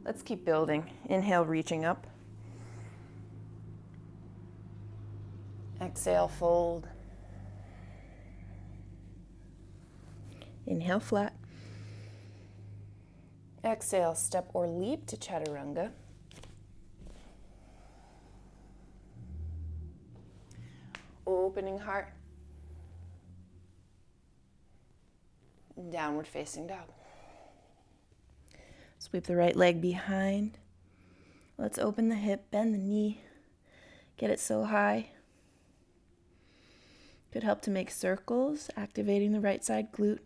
Let's keep building. Inhale, reaching up. Exhale, fold. Inhale, flat. Exhale, step or leap to chaturanga. Opening heart. Downward facing dog. Sweep the right leg behind. Let's open the hip, bend the knee. Get it so high. Could help to make circles, activating the right side glute.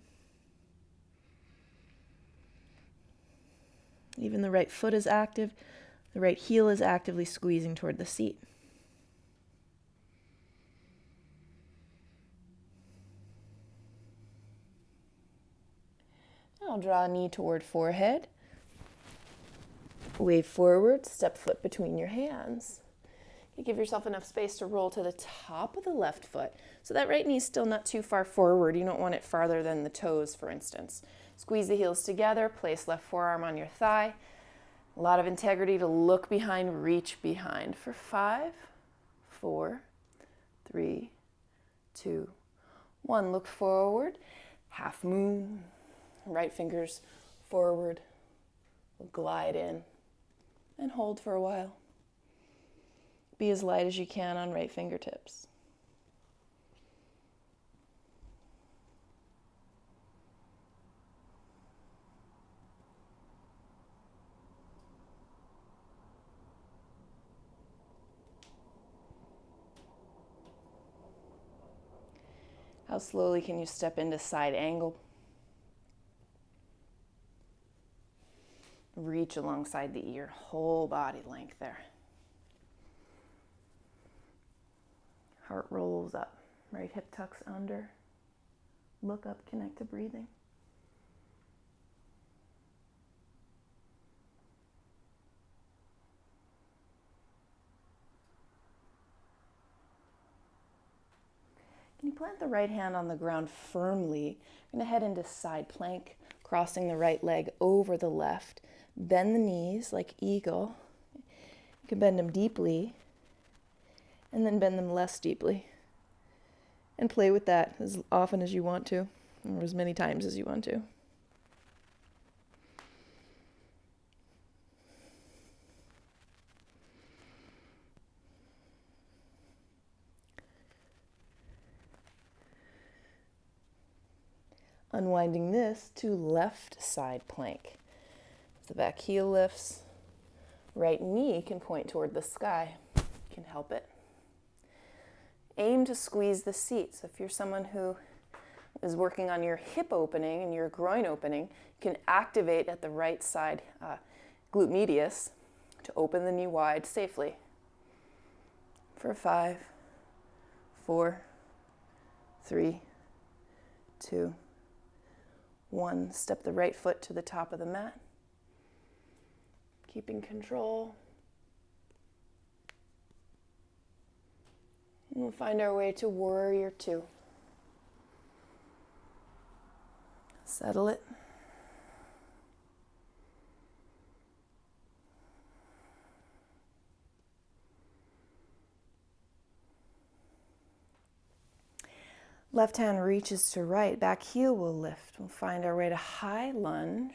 Even the right foot is active. The right heel is actively squeezing toward the seat. I'll draw a knee toward forehead. Wave forward, step foot between your hands. You give yourself enough space to roll to the top of the left foot. So that right knee is still not too far forward. You don't want it farther than the toes, for instance. Squeeze the heels together, place left forearm on your thigh. A lot of integrity to look behind, reach behind for 5, 4, 3, 2, 1. Look forward, half moon. Right fingers forward. We'll glide in and hold for a while. Be as light as you can on right fingertips. How slowly can you step into side angle? Reach alongside the ear, whole body length there. Heart rolls up, right hip tucks under. Look up, connect to breathing. Can you plant the right hand on the ground firmly? You're going to head into side plank, crossing the right leg over the left. Bend the knees like eagle. You can bend them deeply and then bend them less deeply. And play with that as often as you want to, or as many times as you want to. Unwinding this to left side plank. The back heel lifts, right knee can point toward the sky, can help it. Aim to squeeze the seat. So if you're someone who is working on your hip opening and your groin opening, you can activate at the right side glute medius to open the knee wide safely. For 5, 4, 3, 2, 1. Step the right foot to the top of the mat. Keeping control. And we'll find our way to warrior 2. Settle it. Left hand reaches to right, back heel will lift. We'll find our way to high lunge.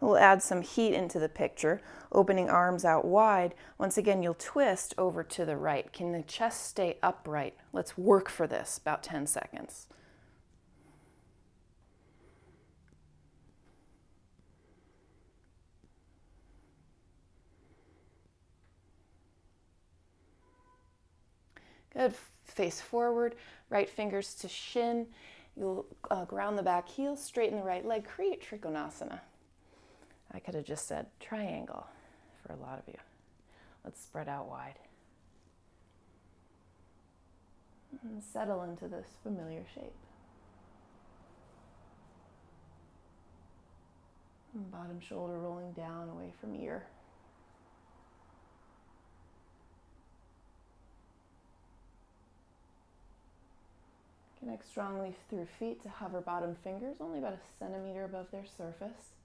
We'll add some heat into the picture, opening arms out wide. Once again, you'll twist over to the right. Can the chest stay upright? Let's work for this, about 10 seconds. Good. Face forward, right fingers to shin. You'll ground the back heel, straighten the right leg, create Trikonasana. I could have just said triangle for a lot of you. Let's spread out wide. And settle into this familiar shape. And bottom shoulder rolling down away from ear. Connect strongly through feet to hover bottom fingers, only about 1 centimeter above their surface.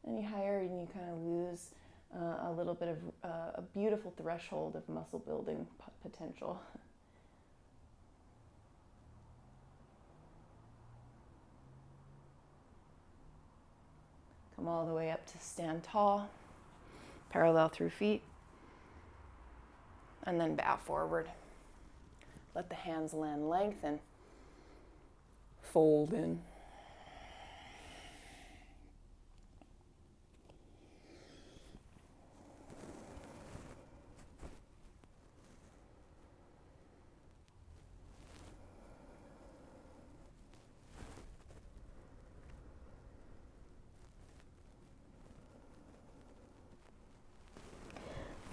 Any higher and you kind of lose a little bit of a beautiful threshold of muscle building potential. Come all the way up to stand tall, parallel through feet, and then bow forward. Let the hands land, lengthen, fold in.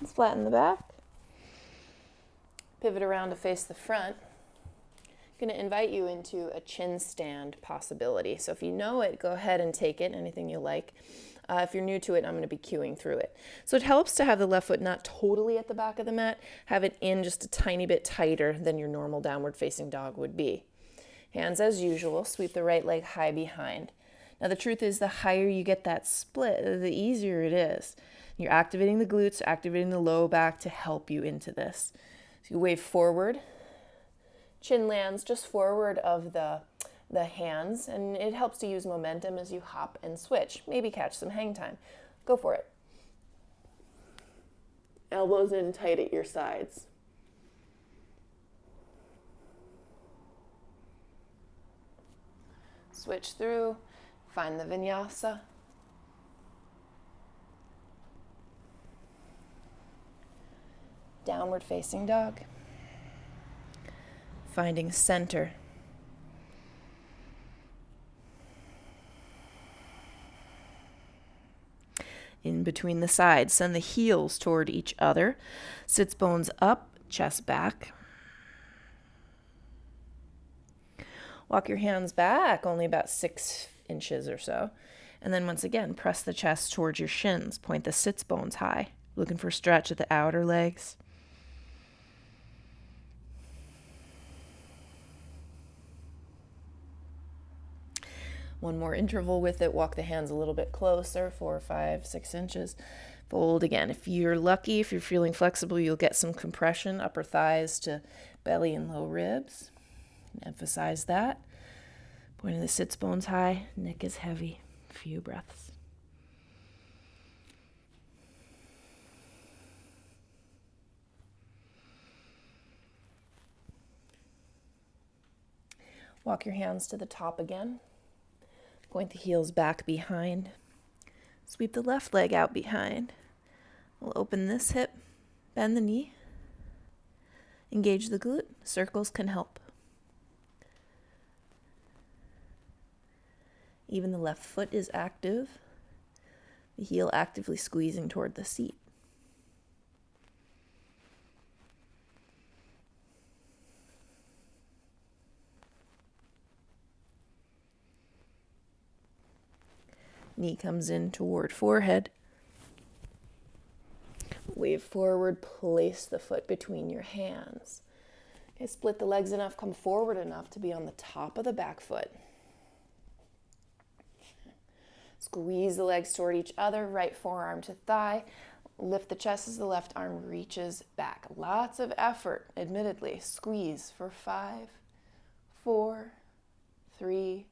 Let's flatten the back. Pivot around to face the front. I'm going to invite you into a chin stand possibility. So if you know it, go ahead and take it, anything you like. If you're new to it, I'm going to be cueing through it. So it helps to have the left foot not totally at the back of the mat, have it in just a tiny bit tighter than your normal downward facing dog would be. Hands as usual, sweep the right leg high behind. Now the truth is, the higher you get that split, the easier it is. You're activating the glutes, activating the low back to help you into this. So you wave forward, chin lands just forward of the hands, and it helps to use momentum as you hop and switch. Maybe catch some hang time. Go for it. Elbows in tight at your sides. Switch through, find the vinyasa. Downward facing dog. Finding center. In between the sides, send the heels toward each other. Sits bones up, chest back. Walk your hands back only about 6 inches or so. And then once again, press the chest towards your shins. Point the sits bones high. Looking for stretch at the outer legs. One more interval with it. Walk the hands a little bit closer, 4, 5, 6 inches. Fold again. If you're lucky, if you're feeling flexible, you'll get some compression, upper thighs to belly and low ribs. Emphasize that. Pointing the sits bones high, neck is heavy. A few breaths. Walk your hands to the top again. Point the heels back behind. Sweep the left leg out behind. We'll open this hip, bend the knee. Engage the glute. Circles can help. Even the left foot is active. The heel actively squeezing toward the seat. Knee comes in toward forehead. Wave forward, place the foot between your hands. Okay, split the legs enough, come forward enough to be on the top of the back foot. Squeeze the legs toward each other, right forearm to thigh. Lift the chest as the left arm reaches back. Lots of effort, admittedly. Squeeze for 5, 4, 3,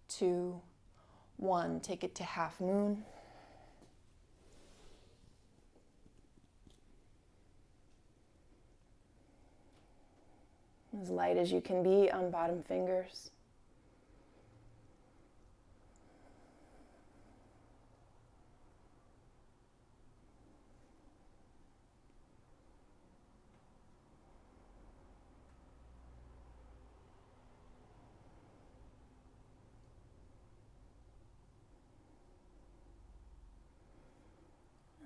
2, 1. Take it to half moon. As light as you can be on bottom fingers.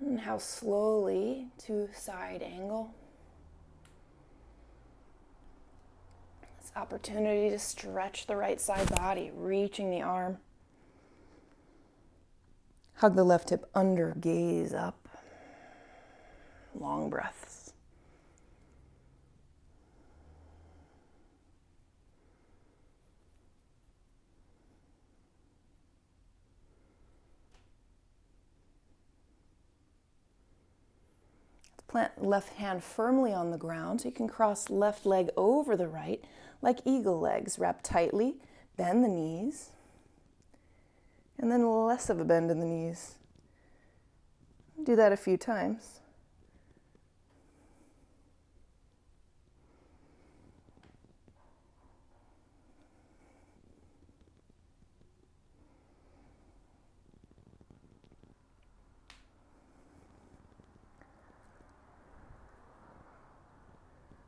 And how slowly to side angle. This opportunity to stretch the right side body, reaching the arm. Hug the left hip under, gaze up. Long breaths. Plant left hand firmly on the ground so you can cross left leg over the right like eagle legs. Wrap tightly, bend the knees, and then less of a bend in the knees. Do that a few times.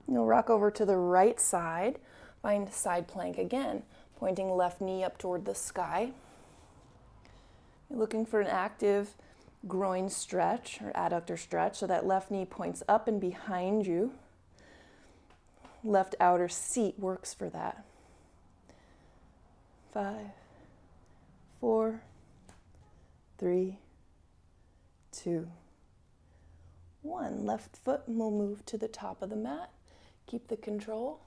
You'll rock over to the right side, find side plank again, pointing left knee up toward the sky. You're looking for an active groin stretch or adductor stretch so that left knee points up and behind you. Left outer seat works for that. 5, 4, 3, 2, 1. Left foot will move to the top of the mat. Keep the control.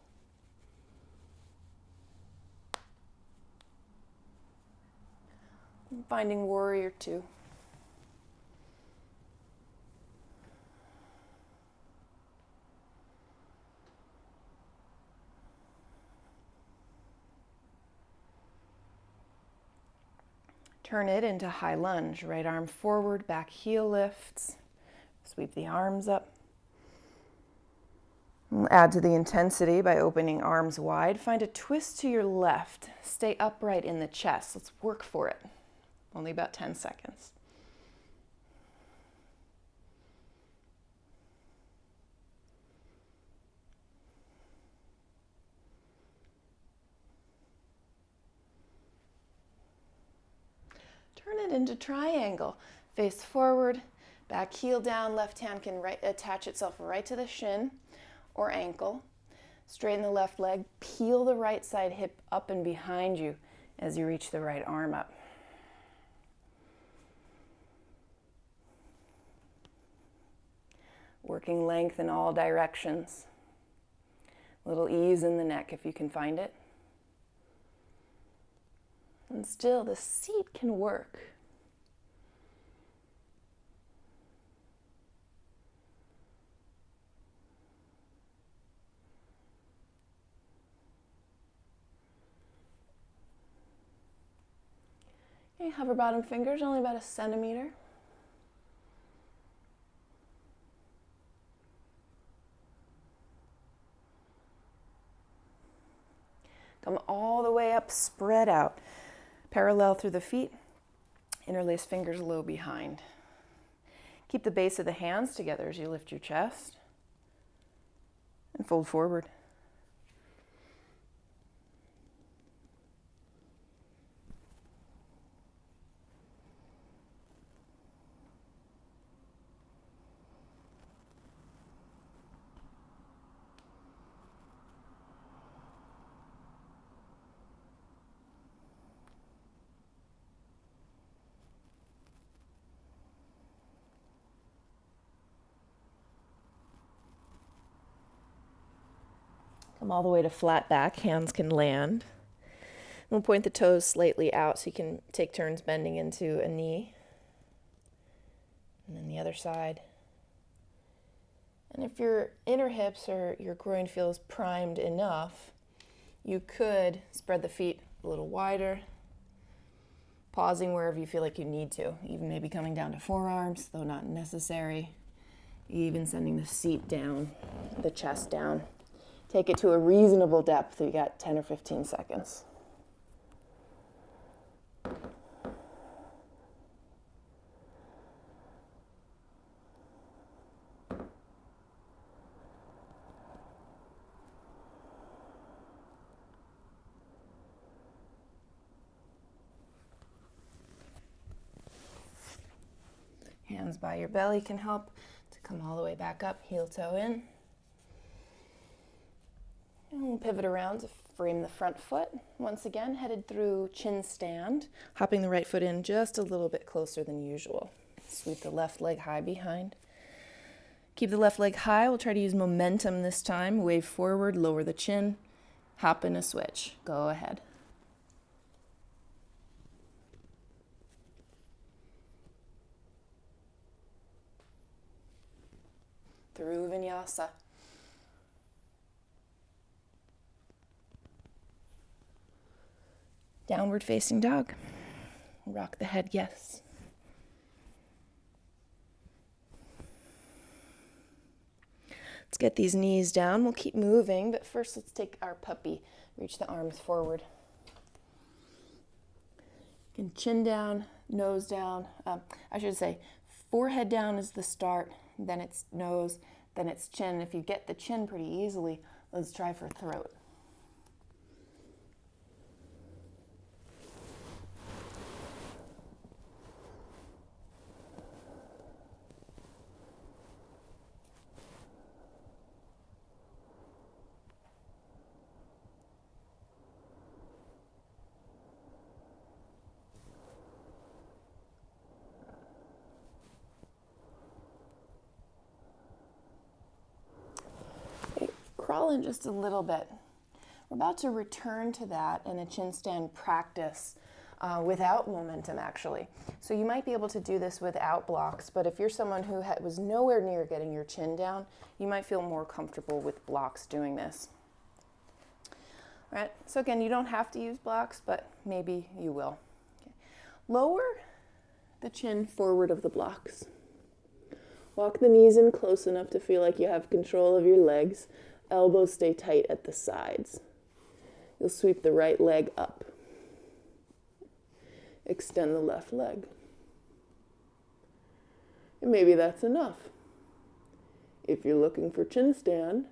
Finding warrior 2. Turn it into high lunge. Right arm forward, back heel lifts. Sweep the arms up. Add to the intensity by opening arms wide. Find a twist to your left. Stay upright in the chest. Let's work for it. Only about 10 seconds. Turn it into triangle. Face forward, back heel down. Left hand can attach itself right to the shin or ankle. Straighten the left leg, peel the right side hip up and behind you as you reach the right arm up. Working length in all directions. A little ease in the neck if you can find it. And still, the seat can work. Okay, hover bottom fingers, only about 1 centimeter. Come all the way up, spread out. Parallel through the feet, interlace fingers low behind. Keep the base of the hands together as you lift your chest and fold forward. Come all the way to flat back, hands can land. We'll point the toes slightly out so you can take turns bending into a knee. And then the other side. And if your inner hips or your groin feels primed enough, you could spread the feet a little wider, pausing wherever you feel like you need to, even maybe coming down to forearms, though not necessary, even sending the seat down, the chest down. Take it to a reasonable depth. You got 10 or 15 seconds. Hands by your belly can help to come all the way back up, heel toe in. And we'll pivot around to frame the front foot. Once again, headed through chin stand, hopping the right foot in just a little bit closer than usual. Sweep the left leg high behind. Keep the left leg high. We'll try to use momentum this time. Wave forward, lower the chin, hop in a switch. Go ahead. vinyasa. Downward facing dog. Rock the head, yes. Let's get these knees down. We'll keep moving, but first let's take our puppy. Reach the arms forward. You can chin down, nose down. I should say forehead down is the start, then it's nose, then it's chin. If you get the chin pretty easily, let's try for throat. Crawl in just a little bit. We're about to return to that in a chin stand practice without momentum, actually. So you might be able to do this without blocks, but if you're someone who was nowhere near getting your chin down, you might feel more comfortable with blocks doing this. All right, so again, you don't have to use blocks, but maybe you will. Okay. Lower the chin forward of the blocks. Walk the knees in close enough to feel like you have control of your legs. Elbows stay tight at the sides. You'll sweep the right leg up. Extend the left leg. And maybe that's enough. If you're looking for chin stand,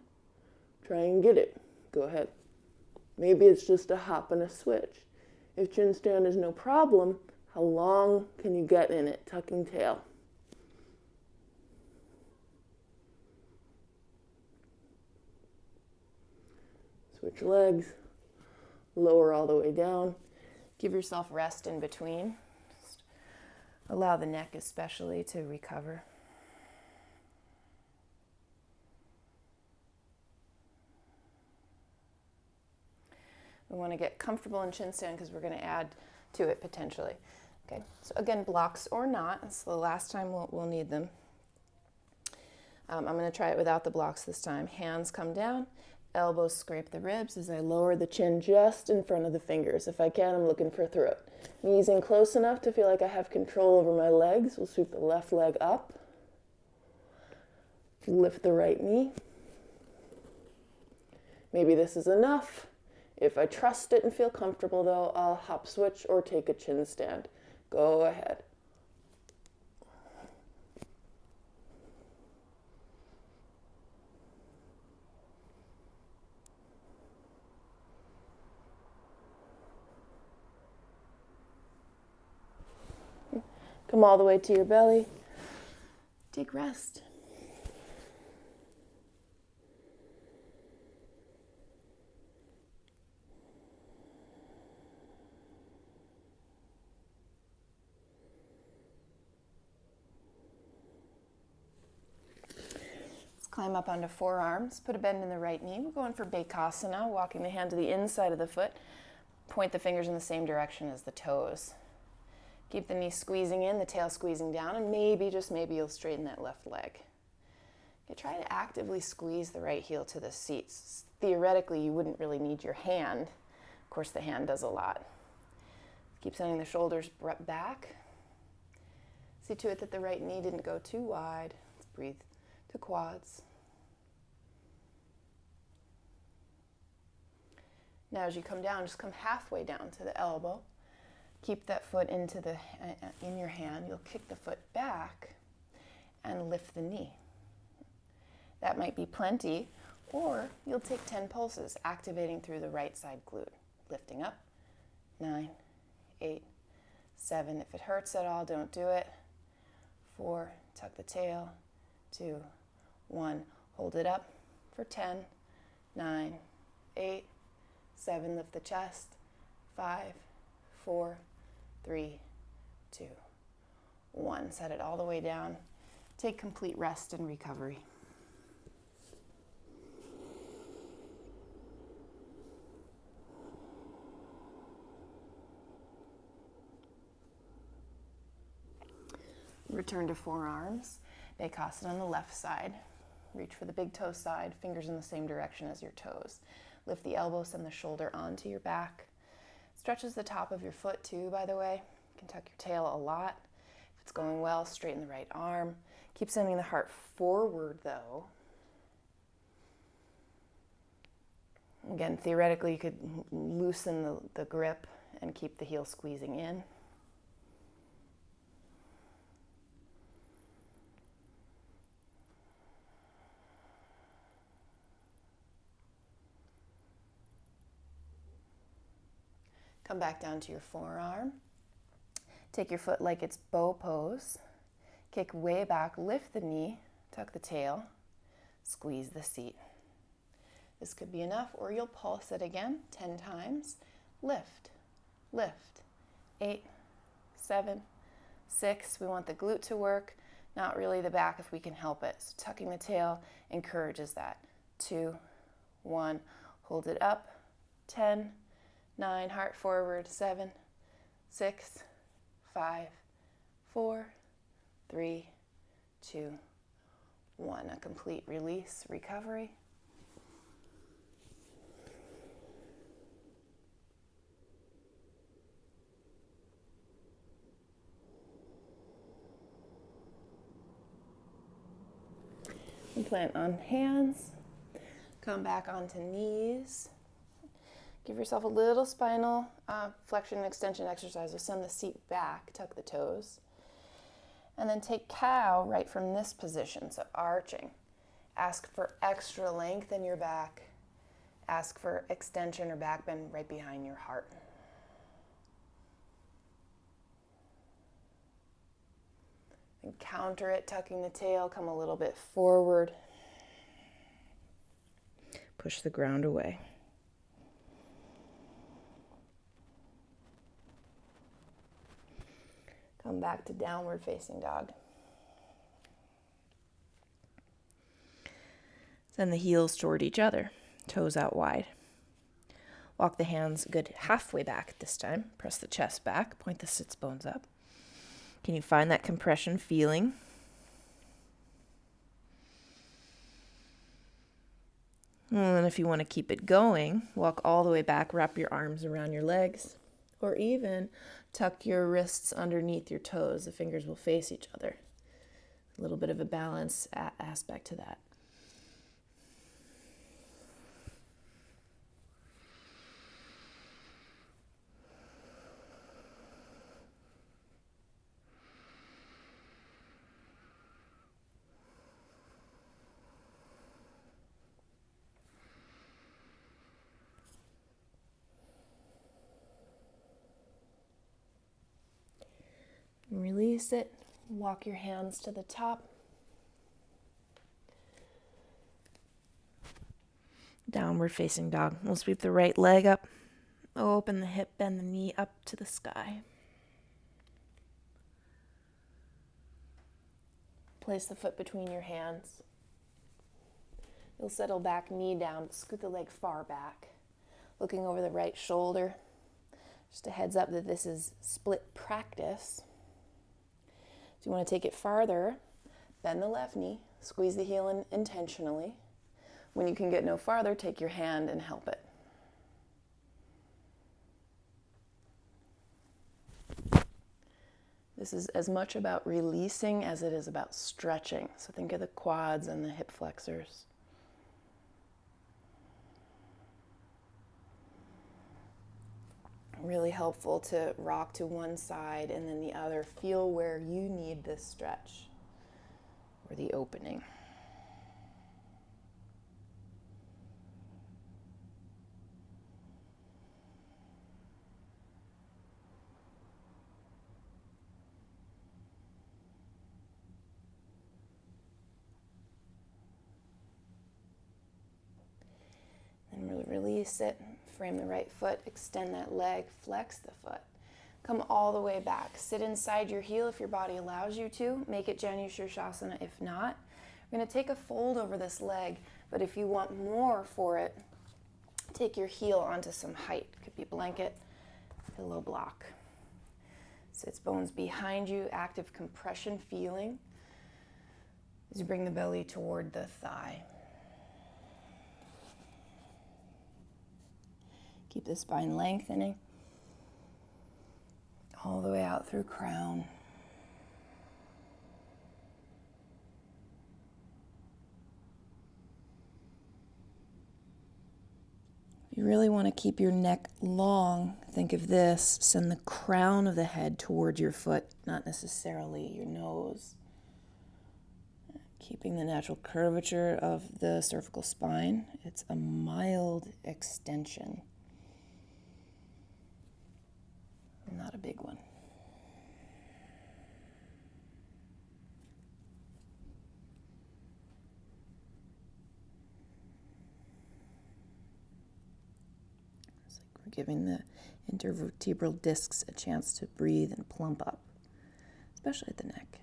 try and get it. Go ahead. Maybe it's just a hop and a switch. If chin stand is no problem, how long can you get in it, tucking tail? Switch legs, lower all the way down. Give yourself rest in between. Just allow the neck especially to recover. We want to get comfortable in chin stand because we're going to add to it potentially. Okay, so again, blocks or not, it's the last time we'll need them. I'm going to try it without the blocks this time. Hands come down. Elbows scrape the ribs as I lower the chin just in front of the fingers. If I can, I'm looking for throat. Knees in close enough to feel like I have control over my legs. We'll sweep the left leg up. Lift the right knee. Maybe this is enough. If I trust it and feel comfortable, though, I'll hop switch or take a chin stand. Go ahead. Come all the way to your belly. Take rest. Let's climb up onto forearms. Put a bend in the right knee. We're going for Bakasana, walking the hand to the inside of the foot. Point the fingers in the same direction as the toes. Keep the knee squeezing in, the tail squeezing down, and maybe, just maybe, you'll straighten that left leg. You try to actively squeeze the right heel to the seats. Theoretically, you wouldn't really need your hand. Of course, the hand does a lot. Keep sending the shoulders back. See to it that the right knee didn't go too wide. Let's breathe to quads. Now, as you come down, just come halfway down to the elbow. Keep that foot in your hand. You'll kick the foot back and lift the knee. That might be plenty, or you'll take 10 pulses, activating through the right side glute. Lifting up, 9, 8, 7. If it hurts at all, don't do it. 4, tuck the tail. 2, 1, hold it up for 10, 9, 8, 7, lift the chest. 5, 4, 3, 2, 1. Set it all the way down. Take complete rest and recovery. Return to forearms. Bakasana on the left side. Reach for the big toe side, fingers in the same direction as your toes. Lift the elbow, send the shoulder onto your back. Stretches the top of your foot too, by the way. You can tuck your tail a lot. If it's going well, straighten the right arm. Keep sending the heart forward though. Again, theoretically, you could loosen the grip and keep the heel squeezing in. Come back down to your forearm. Take your foot like it's bow pose. Kick way back, lift the knee, tuck the tail, squeeze the seat. This could be enough, or you'll pulse it again 10 times. Lift, lift. 8, 7, 6. We want the glute to work, not really the back if we can help it. So tucking the tail encourages that. 2, 1. Hold it up. 10, 9. Heart forward. 7, 6, 5, 4, 3, 2, 1. A complete release, recovery. And plant on hands. Come back onto knees. Give yourself a little spinal flexion and extension exercise. So send the seat back, tuck the toes. And then take cow right from this position, so arching. Ask for extra length in your back. Ask for extension or back bend right behind your heart. And counter it, tucking the tail, come a little bit forward. Push the ground away. Come back to downward facing dog. Send the heels toward each other, toes out wide. Walk the hands a good halfway back this time. Press the chest back, point the sits bones up. Can you find that compression feeling? And if you want to keep it going, walk all the way back, wrap your arms around your legs, or even tuck your wrists underneath your toes. The fingers will face each other. A little bit of a balance aspect to that. Release it. Walk your hands to the top. Downward facing dog. We'll sweep the right leg up. Open the hip, bend the knee up to the sky. Place the foot between your hands. You'll settle back, knee down, scoot the leg far back. Looking over the right shoulder. Just a heads up that this is split practice. If you want to take it farther, bend the left knee, squeeze the heel in intentionally. When you can get no farther, take your hand and help it. This is as much about releasing as it is about stretching. So think of the quads and the hip flexors. Really helpful to rock to one side and then the other. Feel where you need this stretch or the opening. Then really release it. Frame the right foot, extend that leg, flex the foot. Come all the way back. Sit inside your heel if your body allows you to. Make it Janu Shirshasana if not. We're going to take a fold over this leg, but if you want more for it, take your heel onto some height. Could be blanket, pillow block. Sits bones behind you, active compression feeling. as you bring the belly toward the thigh. Keep the spine lengthening all the way out through crown. If you really want to keep your neck long, think of this. Send the crown of the head toward your foot, not necessarily your nose. Keeping the natural curvature of the cervical spine. It's a mild extension, not a big one. It's like we're giving the intervertebral discs a chance to breathe and plump up, especially at the neck.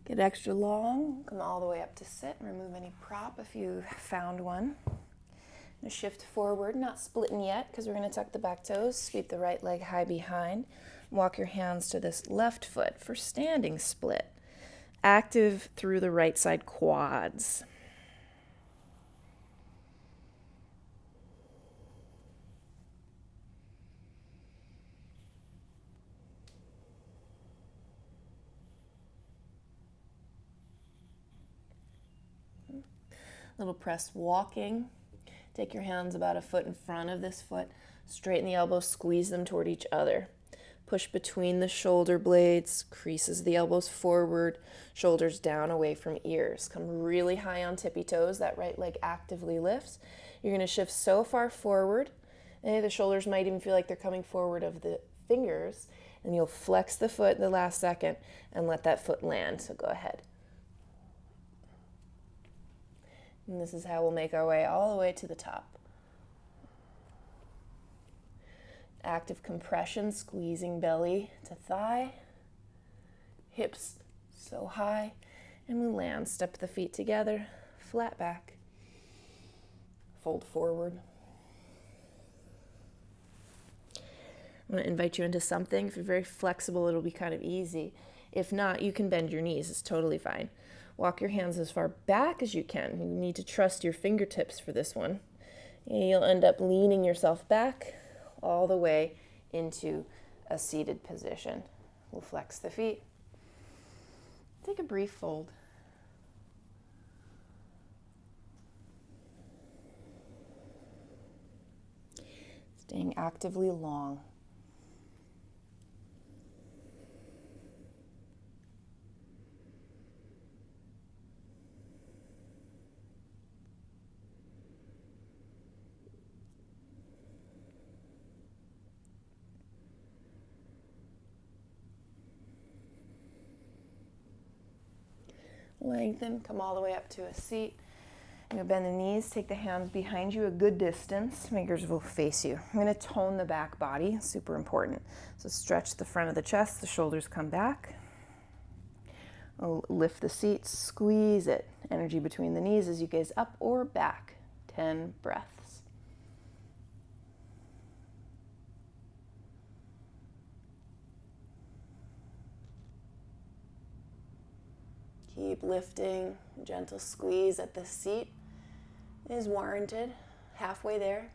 Get extra long, come all the way up to sit, remove any prop if you found one. Now shift forward, not splitting yet because we're going to tuck the back toes, sweep the right leg high behind, walk your hands to this left foot for standing split. Active through the right side quads. Little press walking. Take your hands about a foot in front of this foot. Straighten the elbows, squeeze them toward each other. Push between the shoulder blades, creases the elbows forward, shoulders down away from ears. Come really high on tippy toes. That right leg actively lifts. You're going to shift so far forward. The shoulders might even feel like they're coming forward of the fingers. And you'll flex the foot in the last second and let that foot land. So go ahead. And this is how we'll make our way all the way to the top. Active compression, squeezing belly to thigh, hips so high, and we land. Step the feet together, flat back, fold forward. I'm going to invite you into something. If you're very flexible, it'll be kind of easy. If not, you can bend your knees. It's totally fine. Walk your hands as far back as you can. You need to trust your fingertips for this one. You'll end up leaning yourself back all the way into a seated position. We'll flex the feet. Take a brief fold. Staying actively long. Lengthen, come all the way up to a seat. You're going to bend the knees, take the hands behind you a good distance. Fingers will face you. I'm going to tone the back body, super important. So stretch the front of the chest, the shoulders come back. I'll lift the seat, squeeze it. Energy between the knees as you gaze up or back. 10 breaths. Keep lifting, gentle squeeze at the seat is warranted. Halfway there.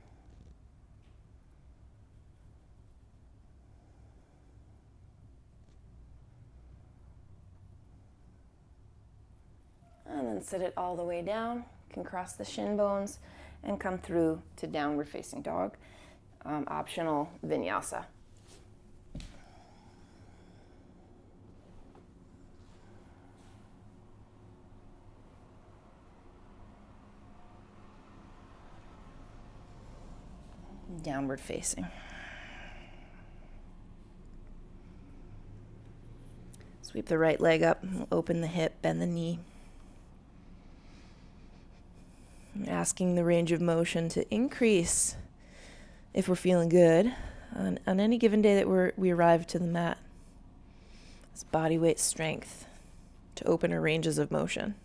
And then sit it all the way down. You can cross the shin bones and come through to downward facing dog. Optional vinyasa. Downward facing. Sweep the right leg up, open the hip, bend the knee. Asking the range of motion to increase if we're feeling good on any given day that we arrive to the mat. It's body weight strength to open our ranges of motion.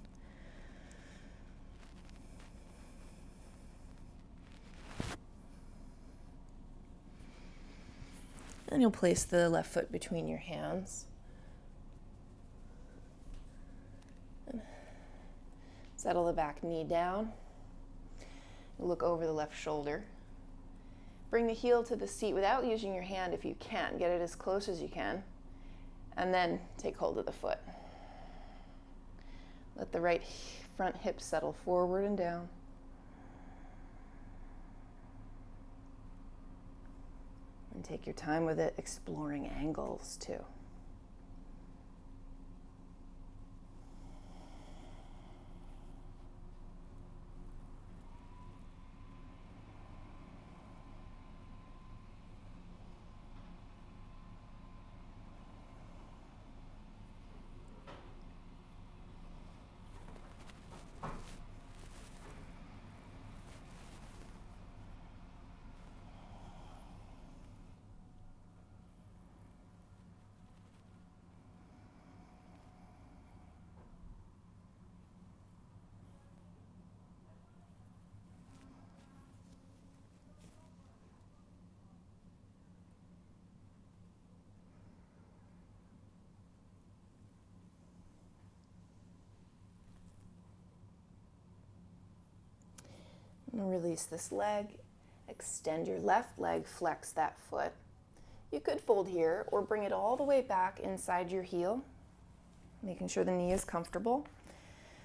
And you'll place the left foot between your hands. Settle the back knee down. Look over the left shoulder. Bring the heel to the seat without using your hand if you can. Get it as close as you can. And then take hold of the foot. Let the right front hip settle forward and down. And take your time with it, exploring angles too. And release this leg. Extend your left leg, flex that foot. You could fold here or bring it all the way back inside your heel, making sure the knee is comfortable.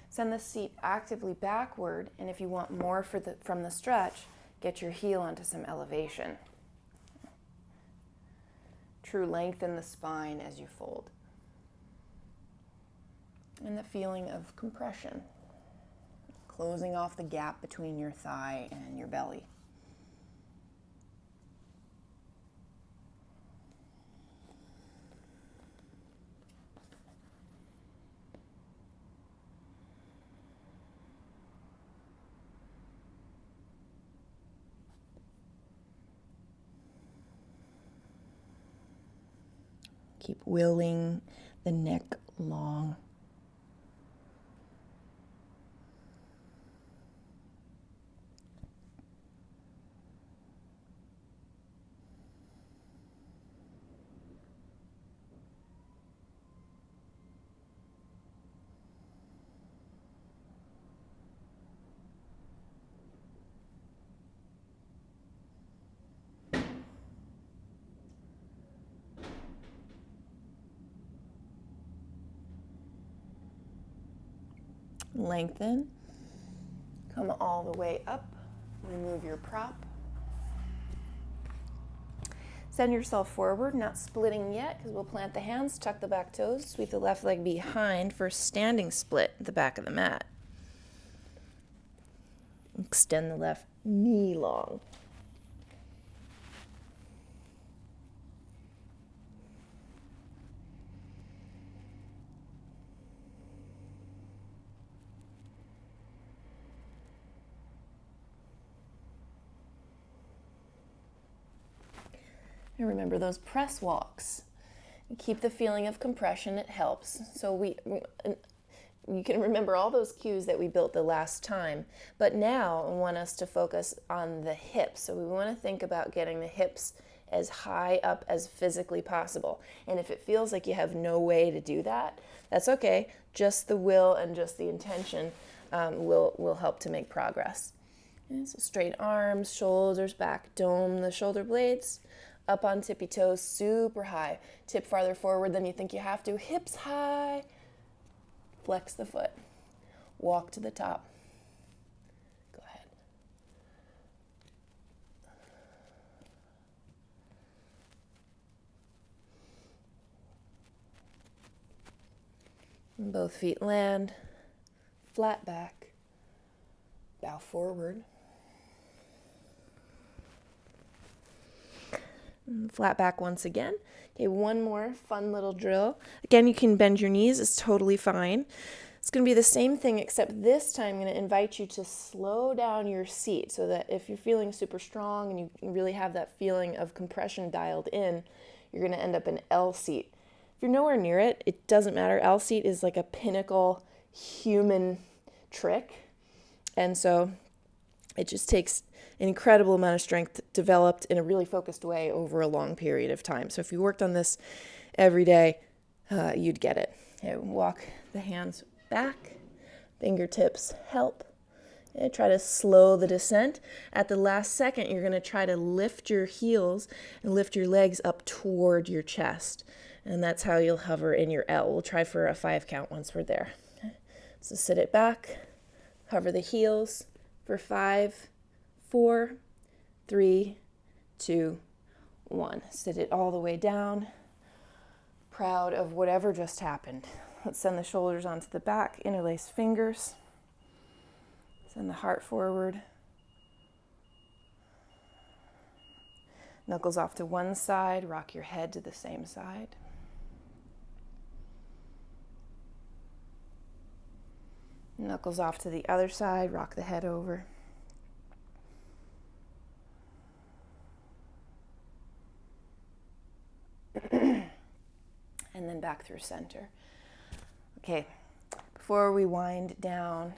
Send the seat actively backward, and if you want more from the stretch, get your heel onto some elevation. True length in the spine as you fold. And the feeling of compression, closing off the gap between your thigh and your belly. Keep willing the neck long. Lengthen, come all the way up, remove your prop. Send yourself forward, not splitting yet because we'll plant the hands, tuck the back toes, sweep the left leg behind for a standing split at the back of the mat. Extend the left knee long. And remember those press walks. Keep the feeling of compression, it helps. So you can remember all those cues that we built the last time, but now I want us to focus on the hips. So we want to think about getting the hips as high up as physically possible. And if it feels like you have no way to do that, that's okay. Just the will and just the intention will help to make progress. And so straight arms, shoulders back, dome the shoulder blades. Up on tippy toes, super high. Tip farther forward than you think you have to. Hips high. Flex the foot. Walk to the top. Go ahead. And both feet land. Flat back. Bow forward. Flat back once again. Okay, one more fun little drill. Again, you can bend your knees. It's totally fine. It's going to be the same thing, except this time I'm going to invite you to slow down your seat so that if you're feeling super strong and you really have that feeling of compression dialed in, you're going to end up in L seat. If you're nowhere near it, it doesn't matter. L seat is like a pinnacle human trick. And so It just takes an incredible amount of strength developed in a really focused way over a long period of time. So if you worked on this every day, you'd get it. Okay, walk the hands back, fingertips help. Okay, try to slow the descent. At the last second, you're going to try to lift your heels and lift your legs up toward your chest. And that's how you'll hover in your L. We'll try for a 5 count once we're there. Okay. So sit it back, hover the heels for 5, 4, 3, 2, 1. Sit it all the way down. Proud of whatever just happened. Let's send the shoulders onto the back, interlace fingers. Send the heart forward. Knuckles off to one side, rock your head to the same side. Knuckles off to the other side, rock the head over. And then back through center. Okay, before we wind down,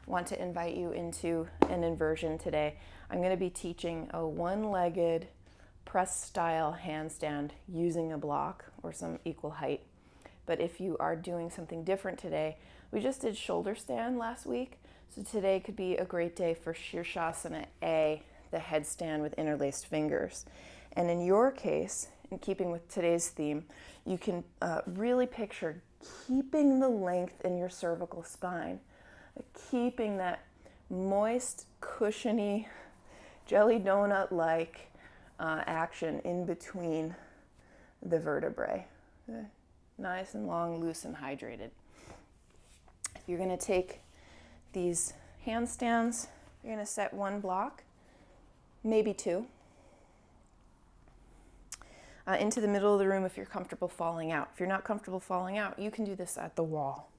I want to invite you into an inversion today. I'm going to be teaching a one-legged press style handstand using a block or some equal height. But if you are doing something different today, we just did shoulder stand last week, so today could be a great day for Shirshasana A, the headstand with interlaced fingers. And in your case, in keeping with today's theme, you can really picture keeping the length in your cervical spine, keeping that moist, cushiony, jelly donut-like action in between the vertebrae. Okay. Nice and long, loose and hydrated. If you're going to take these handstands, you're going to set one block, maybe two, into the middle of the room if you're comfortable falling out. If you're not comfortable falling out, you can do this at the wall.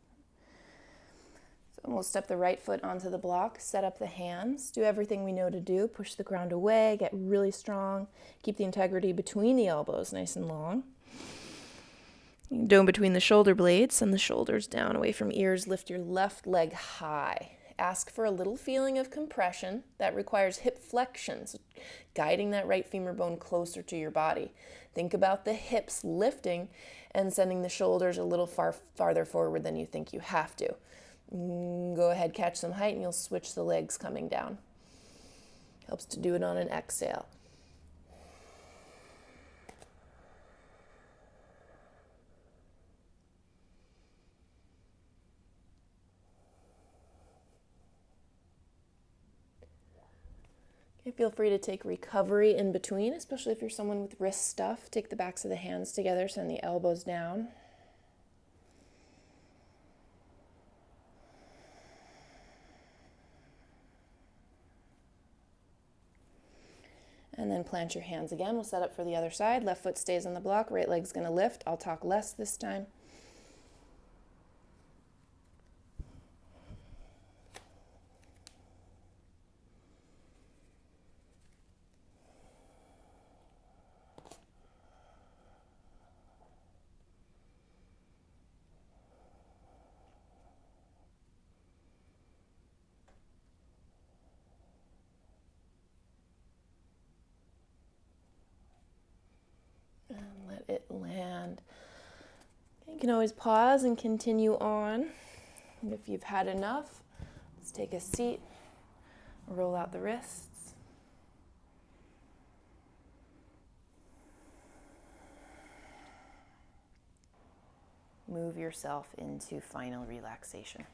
So we'll step the right foot onto the block, set up the hands, do everything we know to do, push the ground away, get really strong, keep the integrity between the elbows nice and long. Dome between the shoulder blades, send the shoulders down away from ears, lift your left leg high. Ask for a little feeling of compression that requires hip flexions, guiding that right femur bone closer to your body. Think about the hips lifting and sending the shoulders a little farther forward than you think you have to. Go ahead, catch some height, and you'll switch the legs coming down. Helps to do it on an exhale. Okay, feel free to take recovery in between, especially if you're someone with wrist stuff. Take the backs of the hands together, send the elbows down. And then plant your hands again. We'll set up for the other side. Left foot stays on the block, right leg's going to lift. I'll talk less this time. Let it land. You can always pause and continue on. And if you've had enough, let's take a seat, roll out the wrists. Move yourself into final relaxation.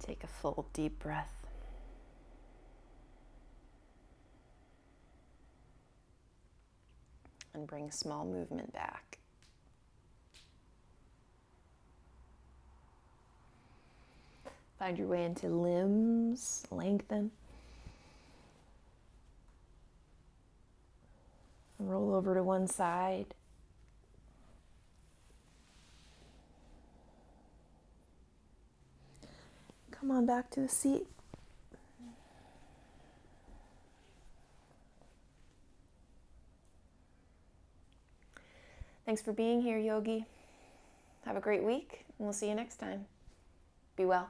Take a full deep breath. And bring small movement back. Find your way into limbs, lengthen. Roll over to one side. Come on back to the seat. Thanks for being here, yogi. Have a great week, and we'll see you next time. Be well.